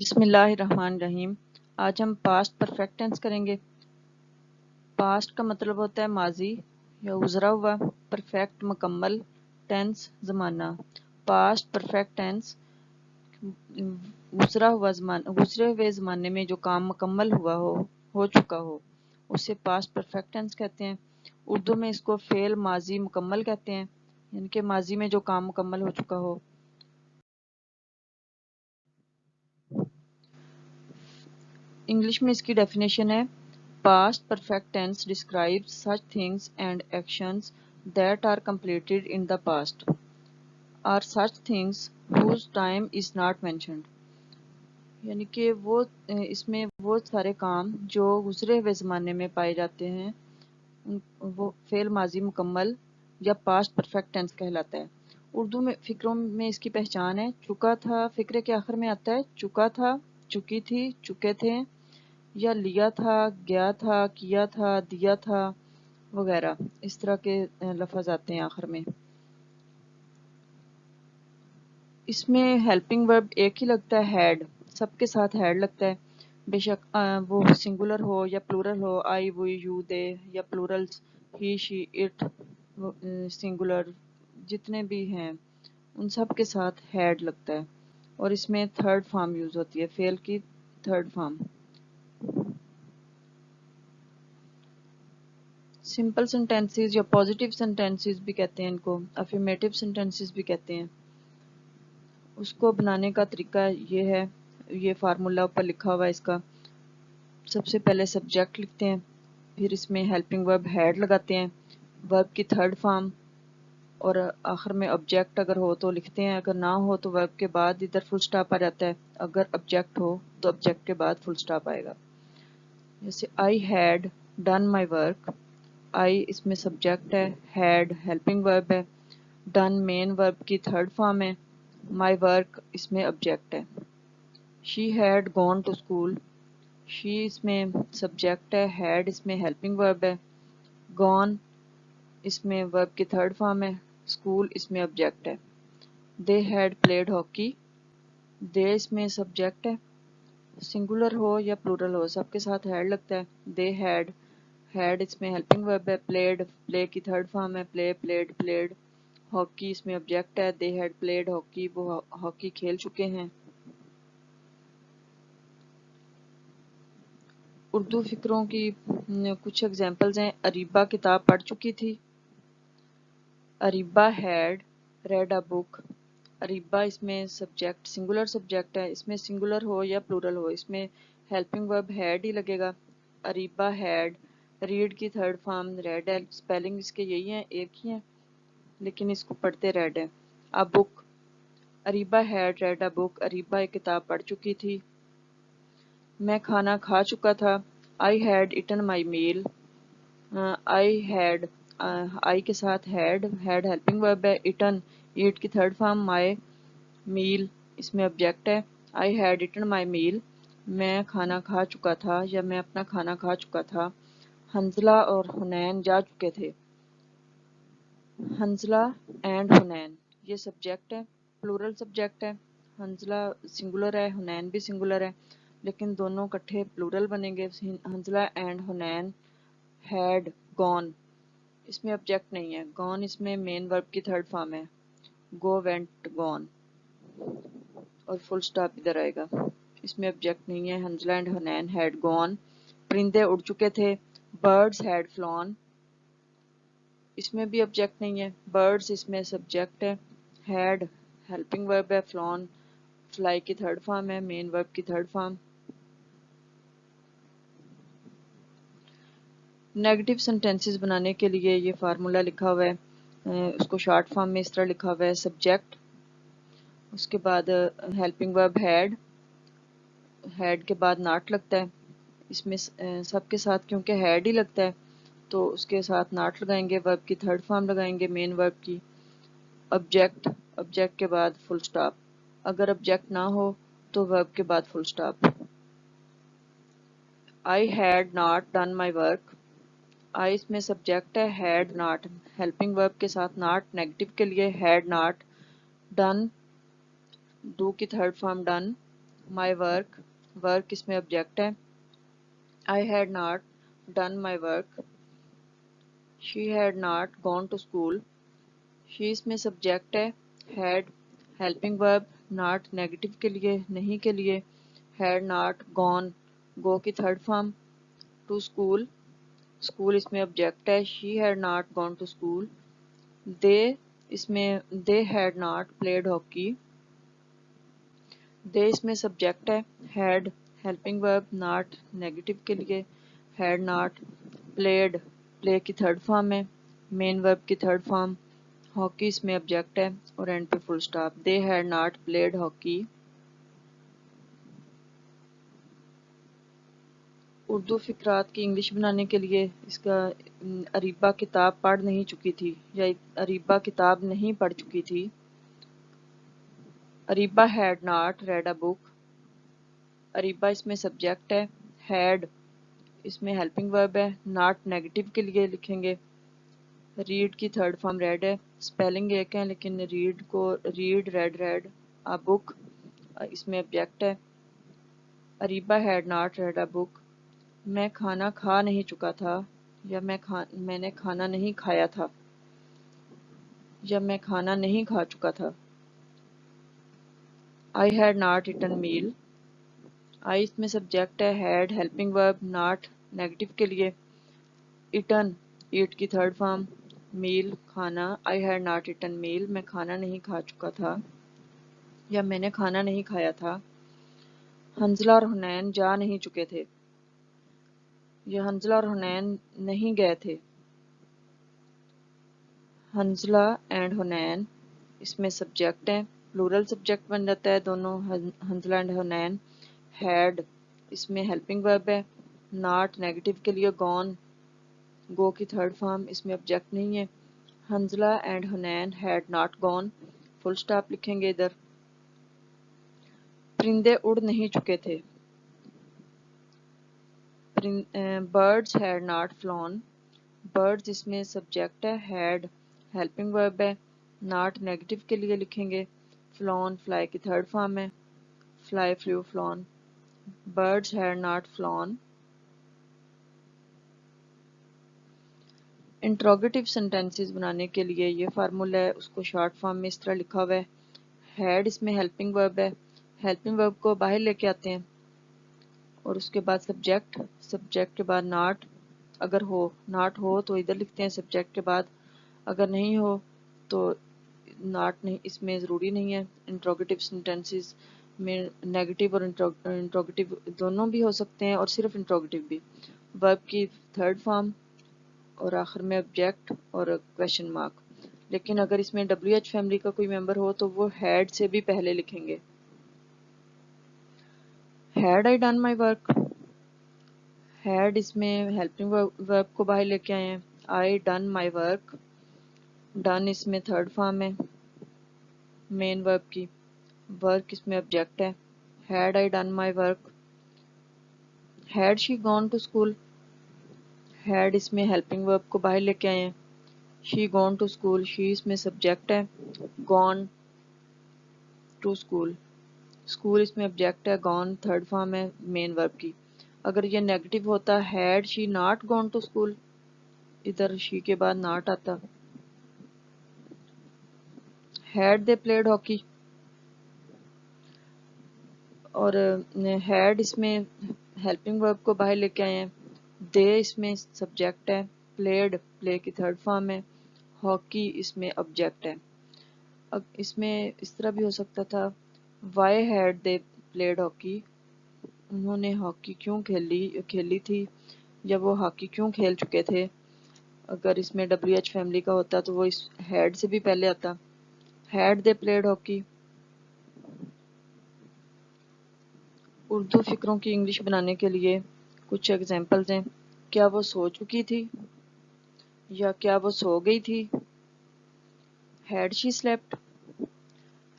بسم اللہ الرحمن الرحیم۔ آج ہم پاسٹ پرفیکٹ ٹینس کریں گے۔ پاسٹ کا مطلب ہوتا ہے ماضی یا گزرا ہوا، پرفیکٹ مکمل، ٹینس زمانہ۔ پاسٹ پرفیکٹ ٹینس گزرے ہوئے زمانے میں جو کام مکمل ہو چکا ہو اسے پاسٹ پرفیکٹ ٹینس کہتے ہیں۔ اردو میں اس کو فعل ماضی مکمل کہتے ہیں، یعنی کہ ماضی میں جو کام مکمل ہو چکا ہو۔ انگلش میں اس کی ڈیفینیشن ہے: Past perfect tense describes such things and actions that are completed in the past, or such things whose time is not mentioned. یعنی کہ اس میں وہ سارے کام جو گزرے ہوئے زمانے میں پائے جاتے ہیں وہ فعل ماضی مکمل یا پاسٹ پرفیکٹ ٹینس کہلاتا ہے۔ اردو میں فکروں میں اس کی پہچان ہے: چکا تھا، فکرے کے آخر میں آتا ہے چکا تھا، چکی تھی، چکے تھے، یا لیا تھا، گیا تھا، کیا تھا، دیا تھا وغیرہ، اس طرح کے لفظ آتے ہیں آخر میں۔ اس میں ہیلپنگ ورب ایک ہی لگتا ہے، ہیڈ، سب کے ساتھ ہیڈ لگتا ہے، بے شک وہ سنگولر ہو یا plural who, I, we, you, دے، یا پلورلز ہی، شی، اٹ، سنگولر جتنے بھی ہیں ان سب کے ساتھ ہیڈ لگتا ہے، اور اس میں تھرڈ فارم یوز ہوتی ہے، فعل کی تھرڈ فارم۔ سمپل سینٹینسز یا پازیٹیو سینٹینسز بھی کہتے ہیں ان کو، افرمیٹیو سینٹینسز بھی کہتے ہیں۔ اس کو بنانے کا طریقہ یہ ہے، یہ فارمولا اوپر لکھا ہوا ہے اس کا۔ سب سے پہلے سبجیکٹ لکھتے ہیں، پھر اس میں ہیلپنگ ورب ہیڈ لگاتے ہیں، ورب کی تھرڈ فارم، اور آخر میں آبجیکٹ اگر ہو تو لکھتے ہیں، اگر نہ ہو تو ورب کے بعد ادھر فل سٹاپ آ جاتا ہے، اگر آبجیکٹ ہو تو آبجیکٹ کے بعد فل سٹاپ آئے گا۔ جیسے I had done my work, I اس میں سبجیکٹ ہے، ہیڈ ہیلپنگ ورب ہے، ڈن مین ورب کی تھرڈ فارم ہے، مائی ورک اس میں آبجیکٹ ہے۔ She had gone to school, she اس میں سبجیکٹ ہے، ہیڈ اس میں ہیلپنگ ورب ہے، گون اس میں ورب کی تھرڈ فارم ہے، اسکول اس میں آبجیکٹ ہے۔ دے ہیڈ پلیڈ ہاکی، دے اس میں سبجیکٹ ہے، سنگولر ہو یا پلورل ہو سب کے ساتھ ہیڈ لگتا ہے، دے ہیڈ، ہیڈ اس میں ہیلپنگ ورب ہے، پلیڈ پلے کی تھرڈ فارم ہے، پلے پلیڈ پلیڈ، ہاکی اس میں آبجیکٹ ہے، دے ہیڈ پلیڈ ہاکی وہ ہاکی کھیل چکے ہیں۔ اردو فکروں کی کچھ ایگزامپلز ہیں: اریبہ کتاب پڑھ چکی تھی، اریبہ ہیڈ ریڈ اے بک، اریبہ اس میں سبجیکٹ سنگولر سبجیکٹ ہے، اس میں سنگولر ہو یا پلورل ہو اس میں ہیلپنگ ورب ہیڈ ہی لگے گا۔ اریبہ ہیڈ ریڈ کی تھرڈ فارم ریڈ ہے، سپیلنگ اس کے یہی ہیں، ایک ہی ہیں لیکن اس کو پڑھتے ریڈ ہے۔ ا بک، اریبہ ہیڈ ریڈ اے بک، اریبہ ایک کتاب پڑھ چکی تھی۔ میں کھانا کھا چکا تھا، I had eaten my meal, I had I کے ساتھ ہیڈ ہیلپنگ ورب ہے، ایٹن ایٹ کی تھرڈ فارم، مائی میل اس میں آبجیکٹ ہے، آئی ہیڈ ایٹن مائی میل میں کھانا کھا چکا تھا یا میں اپنا کھانا کھا چکا تھا۔ حنزلہ اور حنین جا چکے تھے، حنزلہ اینڈ حنین یہ سبجیکٹ ہے، پلورل سبجیکٹ ہے، حنزلہ سنگولر ہے، حنین بھی سنگولر ہے لیکن دونوں کٹھے پلورل بنیں گے۔ حنزلہ اینڈ حنین ہیڈ گون، اس میں آبجیکٹ نہیں ہے، گون اس میں مین ورب کی تھرڈ فارم ہے، گو وینٹ گون، اور فل سٹاپ ادھر آئے گا، اس میں آبجیکٹ نہیں ہے۔ Hanzala and Hunain had gone, پرندے اڑ چکے تھے، برڈز ہیڈ فلون، اس میں بھی آبجیکٹ نہیں ہے، برڈز اس میں سبجیکٹ ہے، ہیڈ ہیلپنگ ورب ہے، فلون فلائی کی تھرڈ فارم ہے، مین ورب کی تھرڈ فارم۔ نیگیٹو سینٹینسز بنانے کے لیے یہ فارمولا لکھا ہوا ہے، اس کو شارٹ فارم میں اس طرح لکھا ہوا ہے: سبجیکٹ، اس کے بعد ہیلپنگ ورب ہیڈ، ہیڈ کے بعد ناٹ لگتا ہے، اس میں سب کے ساتھ کیونکہ ہیڈ ہی لگتا ہے تو اس کے ساتھ ناٹ لگائیں گے، ورب کی تھرڈ فارم لگائیں گے مین ورب کی، آبجیکٹ، آبجیکٹ کے بعد فل سٹاپ، اگر آبجیکٹ نہ ہو تو ورب کے بعد full stop. I had not done my work, I اس میں سبجیکٹ ہے، ہیڈ ناٹ ہیلپنگ ورب کے ساتھ ناٹ نیگیٹو کے لیے، ہیڈ ناٹ ڈن ڈو کی third form done, my work, work اس میں object ہے. I had not done my work. She had not gone to school. She اس میں subject ہے. Had helping verb not negative کے لیے, نہیں کے لیے. Had not gone go کی third form. To school, school اس میں object ہے. She had not gone to school. They اس میں they had not played hockey. They اس میں subject ہے. Had helping verb not negative کے لیے. Had not played play کی third form ہے. main verb کی third form. hockey اس میں object ہے اور end پہ full stop. They had not played hockey. Urdu فقرات کی انگلش بنانے کے لیے اس کا اریبہ کتاب پڑھ نہیں چکی تھی یا اریبہ کتاب نہیں پڑھ چکی تھی. Areeba had not read a book. Areeba اس میں سبجیکٹ ہے. had اس میں ہیلپنگ ورب ہے. not نیگیٹو کے لیے لکھیں گے. ریڈ کی تھرڈ فارم ریڈ ہے. سپیلنگ ایک ہے لیکن ریڈ کو ریڈ ریڈ a book اس میں آبجیکٹ ہے. Areeba had not read a book. میں کھانا کھا نہیں چکا تھا یا میں نے کھانا نہیں کھایا تھا یا میں کھانا نہیں کھا چکا تھا. I had not eaten meal. I اس میں سبجیکٹ ہے. had helping verb not negative کے لیے. eaten eat کی تھرڈ فارم. meal کھانا. I had not eaten meal. میں کھانا نہیں کھا چکا تھا یا میں نے کھانا نہیں کھایا تھا. حنزلہ اور حنین جا نہیں چکے تھے یا حنزلہ اور حنین نہیں گئے تھے. حنزلہ اینڈ حنین اس میں سبجیکٹ ہیں. پلورل سبجیکٹ بن جاتا ہے دونوں. حنزلہ اینڈ حنین. ہیڈ اس میں ہیلپنگ ورب ہے. ناٹ نیگیٹو کے لیے. گون گو کی تھرڈ فارم. اس میں آبجیکٹ نہیں ہے. Hanzala and Hunain had not gone. Full stop لکھیں گے ادھر. پرندے اڑ نہیں چکے تھے. Birds had not flown. Birds اس میں سبجیکٹ ہے. ہیڈ ہیلپنگ ورب ہے. ناٹ نیگیٹو کے لیے لکھیں گے. فلون فلائی کی تھرڈ فارم ہے. Fly flew flown. Birds had not flown. Interrogative sentences بنانے کے لیے یہ فارمولا ہے, اس کو شارٹ فارم میں اس طرح لکھا ہوا ہے. ہیڈ اس میں ہیلپنگ ورب ہے. ہیلپنگ ورب کو باہر لے کے آتے ہیں اور اس کے بعد سبجیکٹ. سبجیکٹ کے بعد ناٹ اگر ہو. ناٹ ہو تو ادھر لکھتے ہیں سبجیکٹ کے بعد. اگر نہیں ہو تو ناٹ نہیں, اس میں ضروری نہیں ہے. انٹروگیٹو سینٹینسز میں نیگیٹو اور انٹروگیٹو دونوں بھی ہو سکتے ہیں اور صرف انٹروگیٹو بھی. ورب کی تھرڈ فارم اور آخر میں آبجیکٹ اور کویشچن مارک. لیکن اگر اس میں WH فیملی کا کوئی ممبر ہو تو وہ ہیڈ سے بھی پہلے لکھیں گے. Had I done my work. Had اس میں ہیلپنگ ورب کو باہر لے کے آئے ہیں. I done my work. Done اس میں تھرڈ فارم ہے مین ورب کی. ورک اس میں آبجیکٹ ہے. Had I done my work. Had she gone to school. Had اس میں ہیلپنگ ورب کو باہر لے کے آئے ہیں. She gone to school. She اس میں سبجیکٹ ہے. Gone to school. اسکول اس میں آبجیکٹ ہے. گون تھرڈ فارم ہے مین ورب کی. اگر یہ نیگیٹو ہوتا had she not gone to school, ادھر شی کے بعد ناٹ آتا. Had they played hockey. اور ہیڈ اس میں ہیلپنگ ورب کو باہر لے کے آئے ہیں. دے اس میں سبجیکٹ ہے. پلیڈ پلے کی تھرڈ فارم ہے. ہاکی اس میں آبجیکٹ ہے. اب اس میں اس طرح بھی ہو سکتا تھا Y head they played hockey. انہوں نے ہاکی کیوں کھیلی تھی یا وہ ہاکی کیوں کھیل چکے تھے. اگر اس میں WH فیملی کا ہوتا تو وہ اس ہیڈ سے بھی پہلے آتا. Had they played hockey. Urdu فکروں کی انگلش بنانے کے لیے کچھ ایگزامپلز ہیں. کیا وہ سو چکی تھی یا کیا وہ سو گئی تھی. ہیڈ شی سلیپٹ.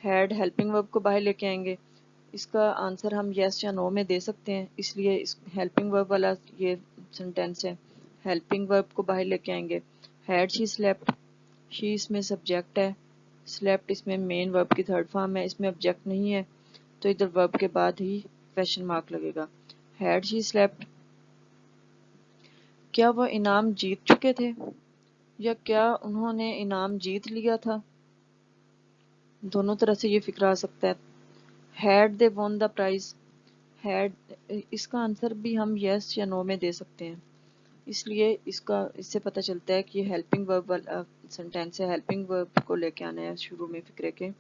ہیڈ ہیلپنگ ورب کو باہر لے کے آئیں گے. اس کا آنسر ہم یس یا نو میں دے سکتے ہیں, اس لیے اس ہیلپنگ ورب والا یہ سینٹینس ہے. ہیلپنگ ورب کو باہر لے کے آئیں گے. ہیڈ شی سلیپٹ. شی اس میں سبجیکٹ ہے. سلیپٹ اس میں مین ورب کی تھرڈ فارم ہے. اس میں آبجیکٹ نہیں ہے تو تو ادھر ورب کے بعد ہی کویشچن مارک لگے گا. ہیڈ شی سلیپٹ، کیا وہ انعام جیت چکے تھے یا کیا انہوں نے انعام جیت لیا تھا؟ دونوں طرح سے یہ فکر آ سکتا ہے. Had they won the prize, had اس کا آنسر بھی ہم یس یا نو میں دے سکتے ہیں، اس لیے اس سے پتہ چلتا ہے کہ یہ ہیلپنگ ورب والا سینٹینس ہے. ہیلپنگ ورب کو لے کے آنا ہے شروع میں فکرے کے.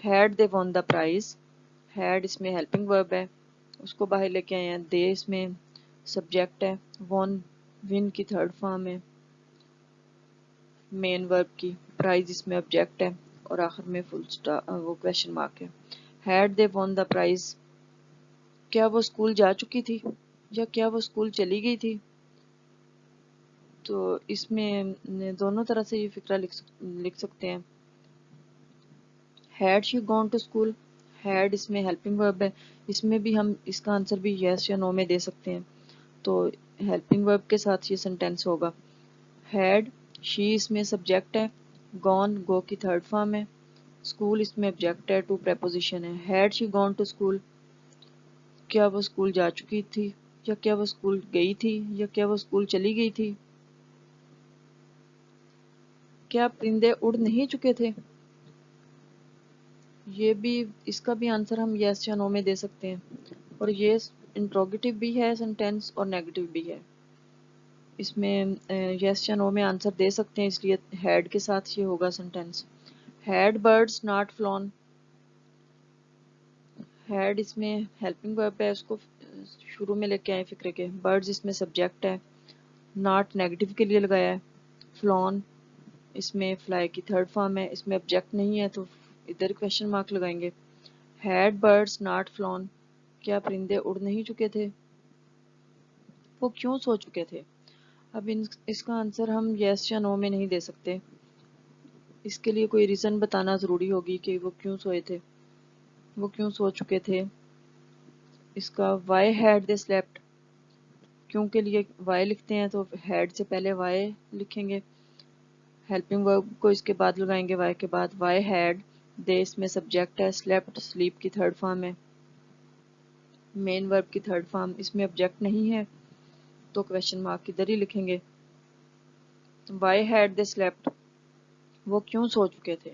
Had they won the prize, had اس میں ہیلپنگ ورب ہے، اس کو باہر لے کے آئے ہیں. دے اس میں سبجیکٹ ہے، ون ون کی تھرڈ فارم ہے مین ورب کی، پرائز اس میں آبجیکٹ ہے اور آخر میں فل وہ کویشچن مارک ہے. Had they won the prize, کیا وہ اسکول جا چکی تھی یا کیا وہ اسکول چلی گئی تھی؟ تو اس میں دونوں طرح سے یہ فکرہ لکھ سکتے ہیں. Had she gone to school, had اس میں ہیلپنگ ورب ہے، اس میں بھی ہم اس کا آنسر بھی یس یا نو میں دے سکتے ہیں. تو ہیلپنگ ورب کے ساتھ یہ سینٹینس ہوگا. ہیڈ شی اس میں سبجیکٹ ہے، گون گو کی تھرڈ فارم ہے، اسکول اس میں آبجیکٹ ہے، ٹو پریپوزیشن ہے. Had she gone to school, کیا وہ اسکول جا چکی تھی یا کیا وہ اسکول گئی تھی یا کیا وہ اسکول چلی گئی تھی؟ کیا پرندے اڑ نہیں چکے تھے؟ یہ بھی اس کا بھی آنسر ہم یس یا نو میں دے سکتے ہیں، اور یہ انٹروگیٹو بھی ہے سینٹینس اور نیگیٹو بھی ہے. اس میں یس یا نو میں آنسر دے سکتے ہیں، اس لیے ہیڈ کے ساتھ یہ ہوگا sentence. Had birds not flown, had اس میں ہیلپنگ ورب ہے، اس کو شروع میں لے کے آئے فکرے کے. برڈز اس میں سبجیکٹ ہے، ناٹ نیگیٹو کے لیے لگایا ہے. فلون اس میں فلائی کی تھرڈ فارم ہے، اس میں آبجیکٹ نہیں ہے تو ادھر کویشچن مارک لگائیں گے. ہیڈ برڈز ناٹ فلون، کیا پرندے اڑ نہیں چکے تھے؟ وہ کیوں سو چکے تھے؟ اب اس کا آنسر ہم یس یا نو میں نہیں دے سکتے، اس کے لیے کوئی ریزن بتانا ضروری ہوگی کہ وہ کیوں سوئے تھے، وہ کیوں سو چکے تھے. اس کا وائی ہیڈ دے سلیپٹ، کیوں کے لیے وائی لکھتے ہیں تو ہیڈ سے پہلے وائی لکھیں گے، ہیلپنگ ورب کو اس کے بعد لگائیں گے وائی کے بعد. وائی ہیڈ دے اس میں سبجیکٹ ہے، سلیپٹ سلیپ کی تھرڈ فارم ہے، مین ورب کی تھرڈ فارم، اس میں آبجیکٹ نہیں ہے تو کویشچن مارک ادھر ہی لکھیں گے. وائی ہیڈ دے سلیپٹ، وہ کیوں سو چکے تھے.